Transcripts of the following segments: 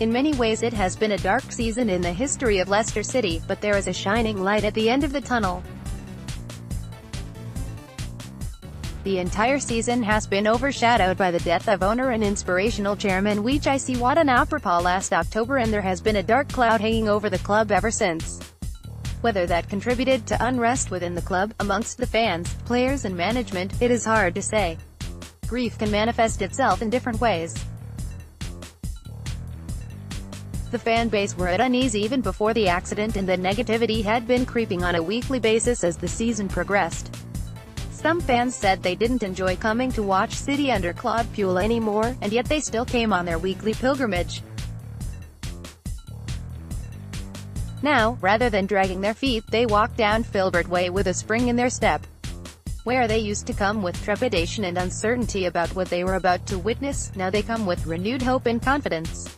In many ways it has been a dark season in the history of Leicester City, but there is a shining light at the end of the tunnel. The entire season has been overshadowed by the death of owner and inspirational chairman Vichai Srivaddhanaprabha last October, and there has been a dark cloud hanging over the club ever since. Whether that contributed to unrest within the club, amongst the fans, players and management, it is hard to say. Grief can manifest itself in different ways. The fan base were at unease even before the accident, and the negativity had been creeping on a weekly basis as the season progressed. Some fans said they didn't enjoy coming to watch City under Claude Puel anymore, and yet they still came on their weekly pilgrimage. Now, rather than dragging their feet, they walk down Filbert Way with a spring in their step. Where they used to come with trepidation and uncertainty about what they were about to witness, now they come with renewed hope and confidence.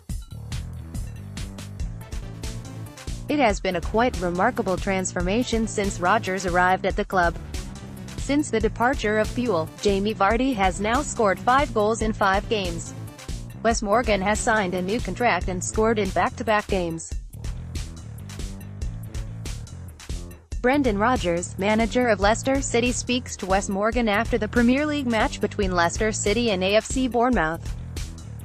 It has been a quite remarkable transformation since Rodgers arrived at the club. Since the departure of Puel, Jamie Vardy has now scored 5 goals in 5 games. Wes Morgan has signed a new contract and scored in back-to-back games. Brendan Rodgers, manager of Leicester City, speaks to Wes Morgan after the Premier League match between Leicester City and AFC Bournemouth.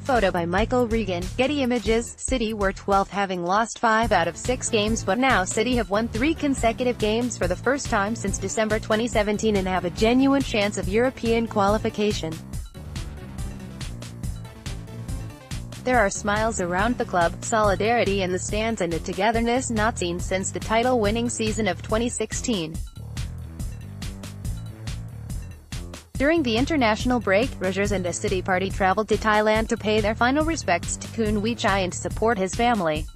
Photo by Michael Regan. Getty Images. City were 12th, having lost 5 out of 6 games, but now City have won 3 consecutive games for the first time since December 2017 and have a genuine chance of European qualification. There are smiles around the club, solidarity in the stands, and a togetherness not seen since the title-winning season of 2016. During the international break, Rodgers and a City party traveled to Thailand to pay their final respects to Khun Vichai and support his family.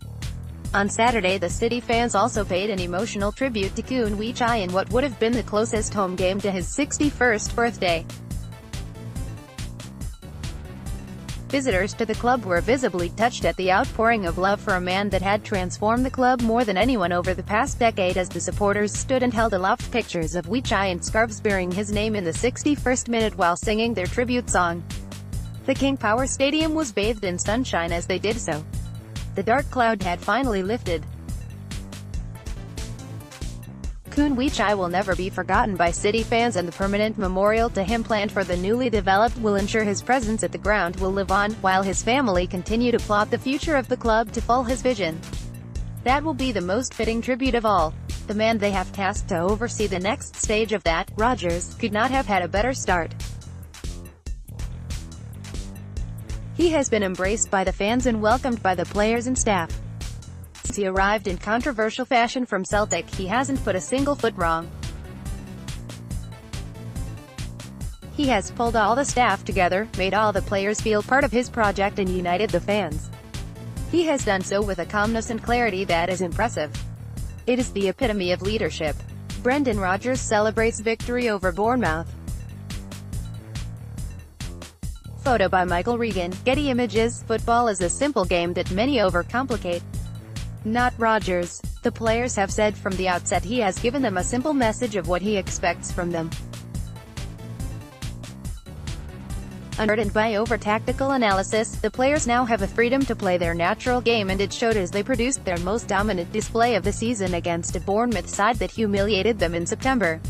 On Saturday, the City fans also paid an emotional tribute to Khun Vichai in what would have been the closest home game to his 61st birthday. Visitors to the club were visibly touched at the outpouring of love for a man that had transformed the club more than anyone over the past decade, as the supporters stood and held aloft pictures of Vichai and scarves bearing his name in the 61st minute while singing their tribute song. The King Power Stadium was bathed in sunshine as they did so. The dark cloud had finally lifted. Khun Vichai will never be forgotten by City fans, and the permanent memorial to him planned for the newly developed will ensure his presence at the ground will live on, while his family continue to plot the future of the club to fulfill his vision. That will be the most fitting tribute of all. The man they have tasked to oversee the next stage of that, Rodgers, could not have had a better start. He has been embraced by the fans and welcomed by the players and staff. Since he arrived in controversial fashion from Celtic, he hasn't put a single foot wrong. He has pulled all the staff together, made all the players feel part of his project, and united the fans. He has done so with a calmness and clarity that is impressive. It is the epitome of leadership. Brendan Rodgers celebrates victory over Bournemouth. Photo by Michael Regan. Getty Images. Football is a simple game that many overcomplicate. Not Rodgers. The players have said from the outset he has given them a simple message of what he expects from them. Unburdened by over-tactical analysis, the players now have a freedom to play their natural game, and it showed as they produced their most dominant display of the season against a Bournemouth side that humiliated them in September.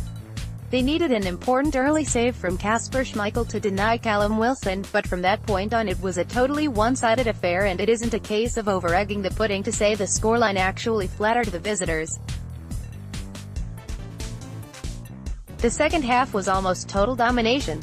They needed an important early save from Kasper Schmeichel to deny Callum Wilson, but from that point on it was a totally one-sided affair, and it isn't a case of over-egging the pudding to say the scoreline actually flattered the visitors. The second half was almost total domination,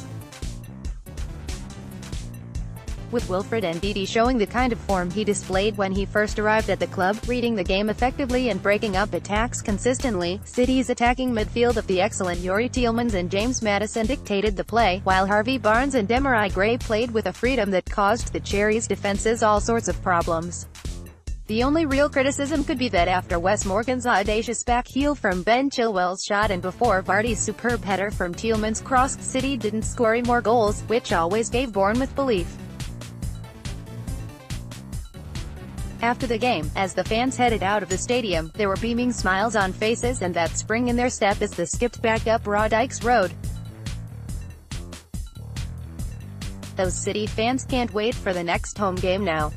with Wilfred Ndidi showing the kind of form he displayed when he first arrived at the club, reading the game effectively and breaking up attacks consistently. City's attacking midfield of the excellent Youri Tielemans and James Maddison dictated the play, while Harvey Barnes and Demarai Gray played with a freedom that caused the Cherries' defenses all sorts of problems. The only real criticism could be that after Wes Morgan's audacious back heel from Ben Chilwell's shot and before Vardy's superb header from Tielemans' cross, City didn't score any more goals, which always gave Bournemouth belief. After the game, as the fans headed out of the stadium, there were beaming smiles on faces and that spring in their step as they skipped back up Raw Dykes Road. Those City fans can't wait for the next home game now.